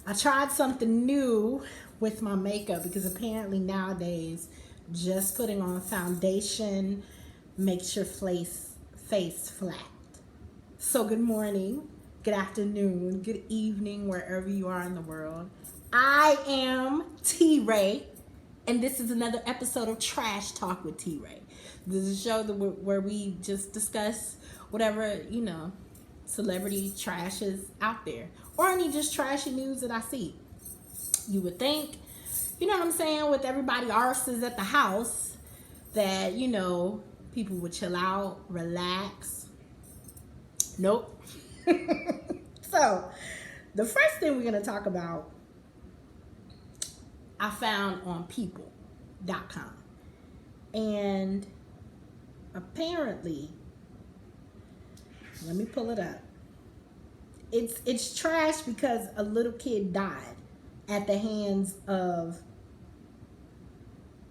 I tried something new with my makeup because apparently nowadays just putting on foundation makes your face flat. So good morning, good afternoon, good evening, wherever you are in the world. I am T Ray, and this is another episode of Trash Talk with T Ray. This is a show where we just discuss whatever, celebrity trash is out there, or any just trashy news that I see. You would think, you know what I'm saying, with everybody arses at the house, that, people would chill out, relax. Nope. So, the first thing we're going to talk about, I found on people.com. And apparently, let me pull it up. It's trash because a little kid died at the hands of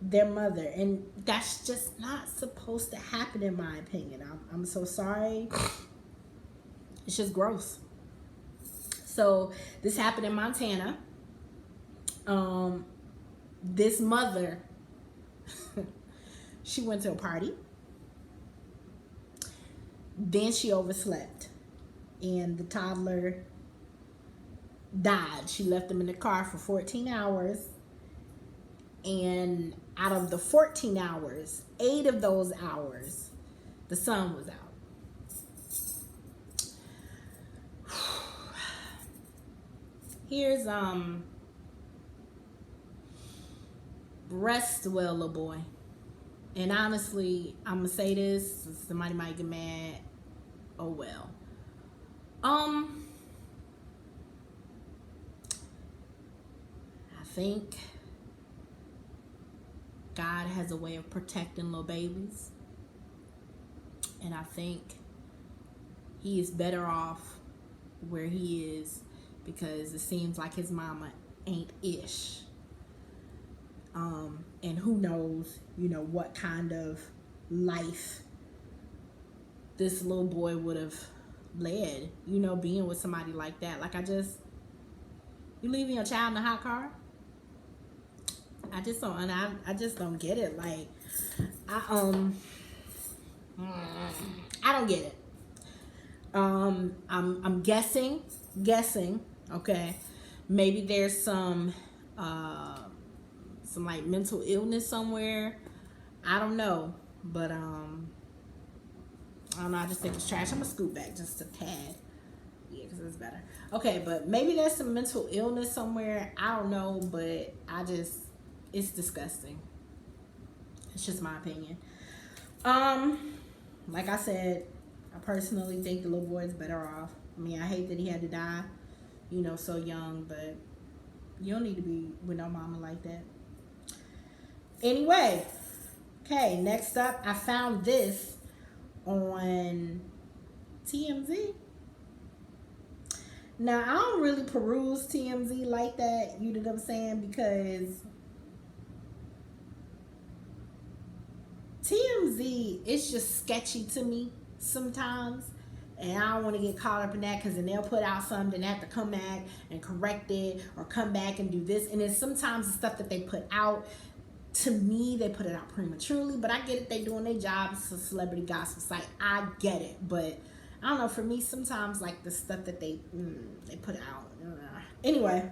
their mother, and that's just not supposed to happen, in my opinion. I'm so sorry. It's just gross. So this happened in Montana. This mother, she went to a party, then she overslept, and the toddler died. She left him in the car for 14 hours, and out of the 14 hours, 8 of those hours, the sun was out. Here's rest well, little boy. And honestly, I'm gonna say this, somebody might get mad. Oh well. I think God has a way of protecting little babies, and I think he is better off where he is, because it seems like his mama ain't ish. And who knows, what kind of life this little boy would have led, being with somebody like that. Like, you leaving your child in a hot car? I just don't get it. Like, I don't get it. I'm guessing, okay, maybe there's some like mental illness somewhere. I don't know, but I don't know. I just think it's trash. I'm gonna scoot back just a tad, because it's better. Okay, but maybe there's some mental illness somewhere. I don't know, but it's disgusting. It's just my opinion. Like I said, I personally think the little boy is better off. I mean, I hate that he had to die, so young, but you don't need to be with no mama like that. Anyway, okay, next up, I found this on TMZ. Now, I don't really peruse TMZ like that, you know what I'm saying, because TMZ is just sketchy to me sometimes, and I don't want to get caught up in that, because then they'll put out something and have to come back and correct it, or come back and do this. And then sometimes the stuff that they put out, to me, they put it out prematurely, but I get it. They doing their job. It's a celebrity gossip site. I get it, but I don't know. For me, sometimes like the stuff that they put out. Anyway,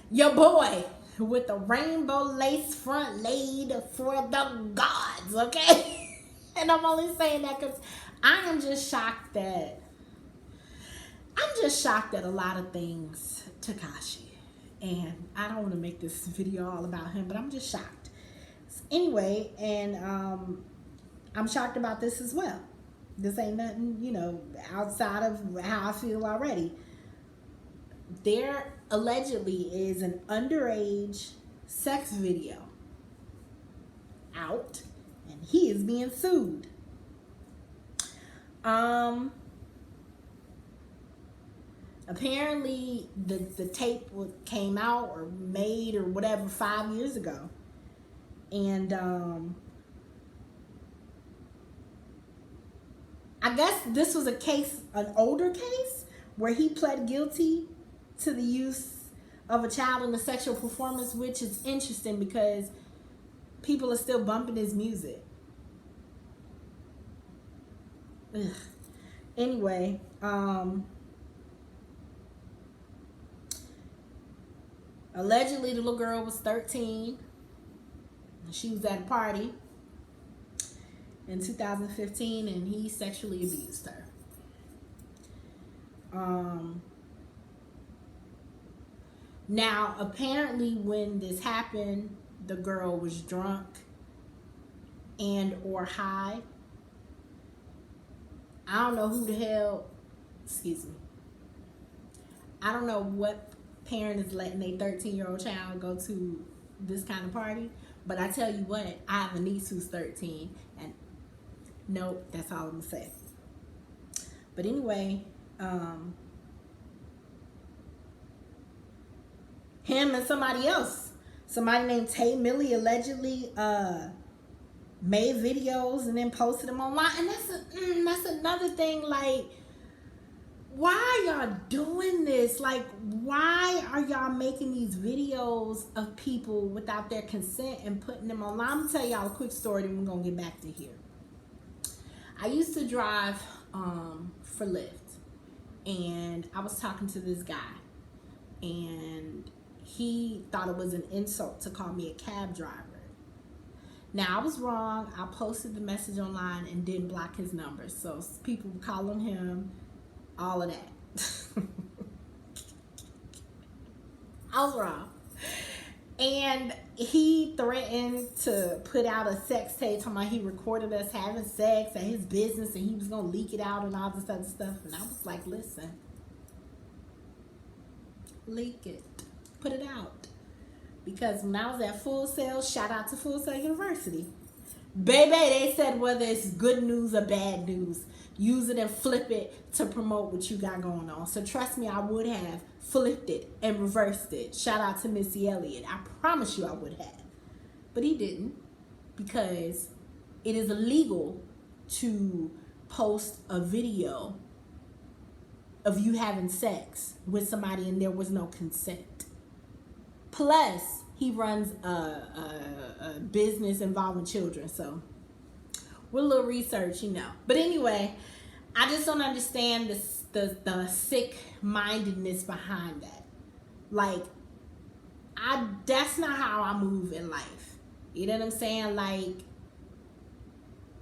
your boy with the rainbow lace front laid for the gods, okay? And I'm only saying that because I'm just shocked that a lot of things Tekashi. And I don't want to make this video all about him, but I'm just shocked. Anyway, and I'm shocked about this as well. This ain't nothing, outside of how I feel already. There allegedly is an underage sex video out, and he is being sued. Apparently, the tape came out or made or whatever 5 years ago. And I guess this was an older case where he pled guilty to the use of a child in a sexual performance, which is interesting because people are still bumping his music. Ugh. Anyway, allegedly the little girl was 13. She was at a party in 2015 and he sexually abused her. Now, apparently when this happened, the girl was drunk and or high. I don't know who the hell, excuse me. I don't know what parent is letting a 13-year-old child go to this kind of party. But I tell you what, I have a niece who's 13. And nope, that's all I'm going to say. But anyway, him and somebody else, somebody named Tay Millie, allegedly made videos and then posted them online. And that's another thing. Like, why are y'all doing this? Like, why are y'all making these videos of people without their consent and putting them online? I'm gonna tell y'all a quick story, then we're gonna get back to here. I used to drive for Lyft, and I was talking to this guy, and he thought it was an insult to call me a cab driver. Now, I was wrong. I posted the message online and didn't block his number. So people were calling him, all of that. I was wrong. And he threatened to put out a sex tape talking about he recorded us having sex at his business and he was going to leak it out and all this other stuff. And I was like, listen, leak it. Put it out. Because when I was at Full Sail, shout out to Full Sail University, baby, they said whether it's good news or bad news, use it and flip it to promote what you got going on. So trust me, I would have flipped it and reversed it. Shout out to Missy Elliott. I promise you I would have. But he didn't, because it is illegal to post a video of you having sex with somebody and there was no consent. Plus, he runs a business involving children. So, with a little research, you know. But anyway, I just don't understand the sick-mindedness behind that. Like, that's not how I move in life. You know what I'm saying? Like,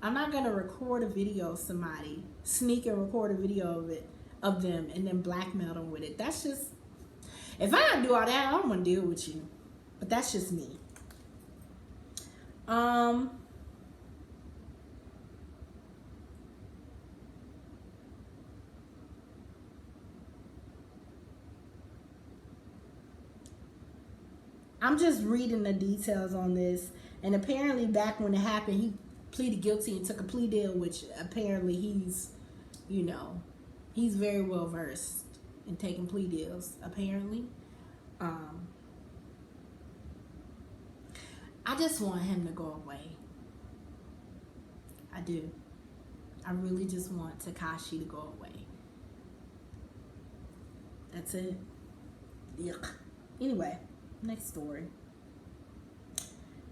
I'm not going to record a video of somebody, sneak and record a video of them, and then blackmail them with it. That's just... If I don't do all that, I don't want to deal with you. But that's just me. I'm just reading the details on this. And apparently back when it happened, he pleaded guilty and took a plea deal, which apparently he's, you know, he's very well versed in taking plea deals, apparently. I just want him to go away. I do. I really just want Tekashi to go away. That's it. Yuck. Anyway, next story.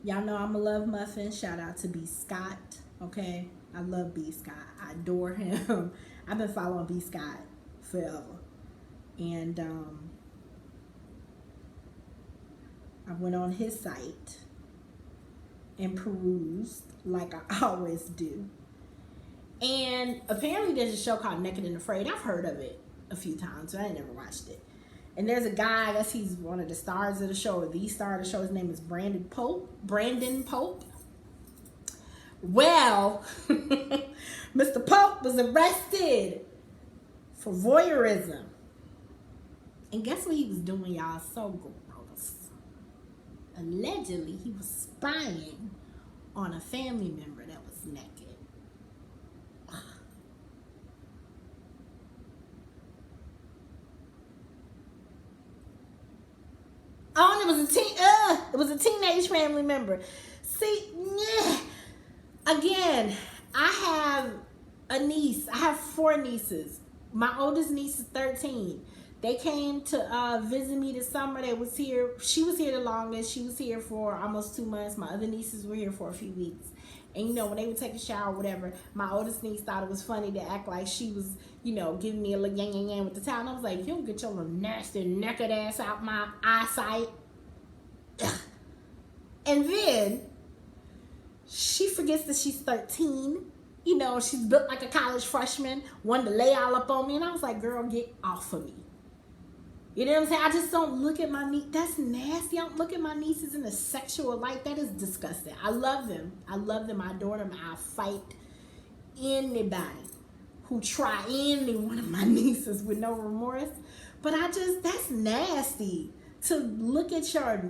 Y'all know I'm a love muffin. Shout out to B. Scott. Okay? I love B. Scott. I adore him. I've been following B. Scott forever. And I went on his site and perused like I always do. And apparently there's a show called Naked and Afraid. I've heard of it a few times, but I ain't never watched it. And there's a guy, I guess he's one of the stars of the show, or the star of the show. His name is Brandon Pope. Well, Mr. Pope was arrested for voyeurism. And guess what he was doing, y'all? So gross. Allegedly, he was spying on a family member that was naked. Oh, and it was a teenage family member. See, again, I have a niece. I have 4 nieces. My oldest niece is 13. They came to visit me this summer. They was here. She was here the longest. She was here for almost 2 months. My other nieces were here for a few weeks. And, you know, when they would take a shower or whatever, my oldest niece thought it was funny to act like she was, you know, giving me a little yang yang yang with the towel. And I was like, you don't get your little nasty naked ass out my eyesight. And then she forgets that she's 13. You know, she's built like a college freshman, wanted to lay all up on me. And I was like, girl, get off of me. You know what I'm saying? I just don't look at my niece. That's nasty. I don't look at my nieces in a sexual light. That is disgusting. I love them. I love them. I adore them. I'll fight anybody who try any one of my nieces with no remorse. But that's nasty. To look at a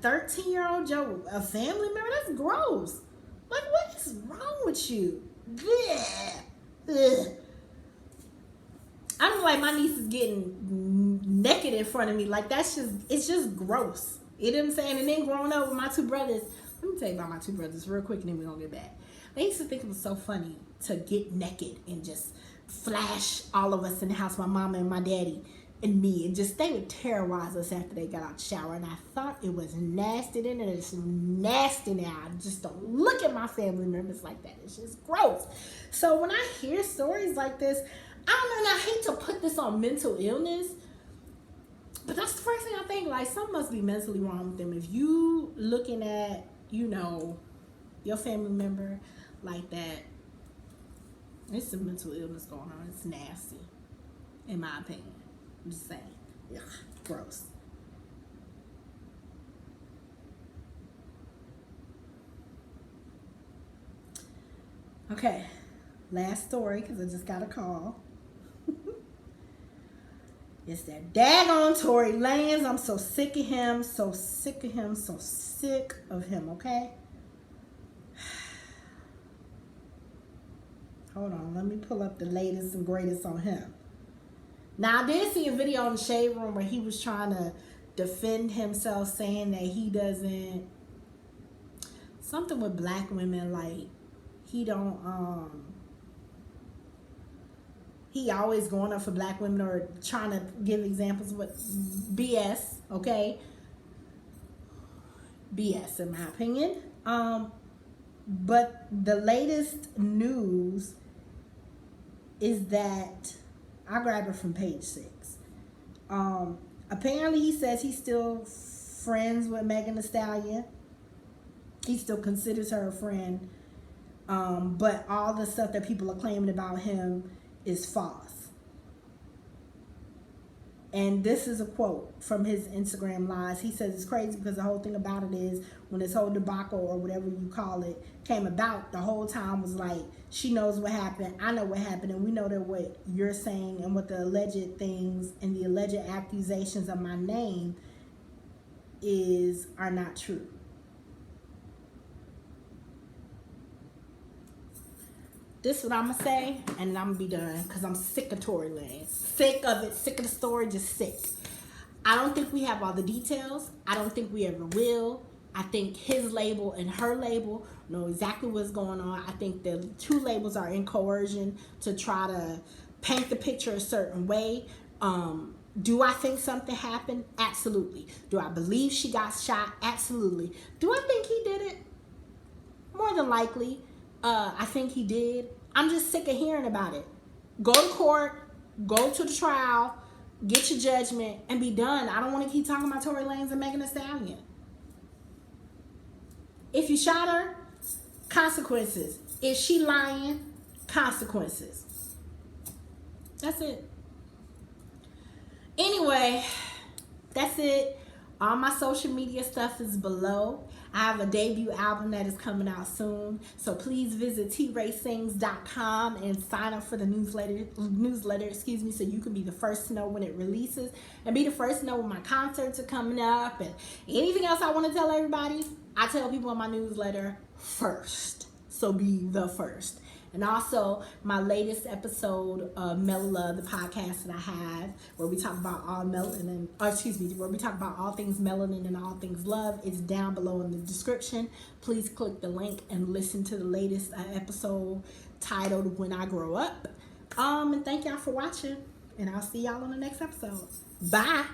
13-year-old Joe, a family member, that's gross. Like, what is wrong with you? Ugh. I don't like my niece is getting naked in front of me. Like, it's just gross. You know what I'm saying? And then growing up with my two brothers, let me tell you about my two brothers real quick and then we're going to get back. They used to think it was so funny to get naked and just flash all of us in the house, my mama and my daddy and me, and just they would terrorize us after they got out the shower. And I thought it was nasty then, and it's nasty now. I just don't look at my family members like that. It's just gross. So when I hear stories like this, I don't know, and I hate to put this on mental illness, but that's the first thing I think, like, something must be mentally wrong with them. If you looking at, you know, your family member like that, there's some mental illness going on. It's nasty, in my opinion. I'm just saying. Ugh, gross. Okay, last story, because I just got a call. It's that daggone Torey Lanez. I'm so sick of him, so sick of him, so sick of him, okay? Hold on, let me pull up the latest and greatest on him. Now, I did see a video in the Shade Room where he was trying to defend himself, saying that he doesn't, something with black women, like, he don't, he always going up for black women or trying to give examples with BS, okay? BS, in my opinion. But the latest news is that, I grabbed it from page 6. Apparently he says he's still friends with Megan Thee Stallion. He still considers her a friend. But all the stuff that people are claiming about him is false. And this is a quote from his Instagram lives. He says it's crazy because the whole thing about it is when this whole debacle or whatever you call it came about, the whole time was like, she knows what happened, I know what happened, and we know that what you're saying and what the alleged things and the alleged accusations of my name are not true. This is what I'm going to say, and I'm going to be done because I'm sick of Torey Lanez. Sick of it. Sick of the story. Just sick. I don't think we have all the details. I don't think we ever will. I think his label and her label know exactly what's going on. I think the two labels are in coercion to try to paint the picture a certain way. Do I think something happened? Absolutely. Do I believe she got shot? Absolutely. Do I think he did it? More than likely. I think he did. I'm just sick of hearing about it. Go to court, go to the trial, get your judgment, and be done. I don't want to keep talking about Torey Lanez and Megan Thee Stallion. If you shot her, consequences. If she lying, consequences. That's it. Anyway, that's it. All my social media stuff is below. I have a debut album that is coming out soon. So please visit traysings.com and sign up for the newsletter, so you can be the first to know when it releases and be the first to know when my concerts are coming up and anything else I want to tell everybody. I tell people in my newsletter first. So be the first. And also my latest episode of Melala, the podcast that I have, where we talk about all melanin, where we talk about all things melanin and all things love, is down below in the description. Please click the link and listen to the latest episode titled When I Grow Up. And thank y'all for watching. And I'll see y'all on the next episode. Bye.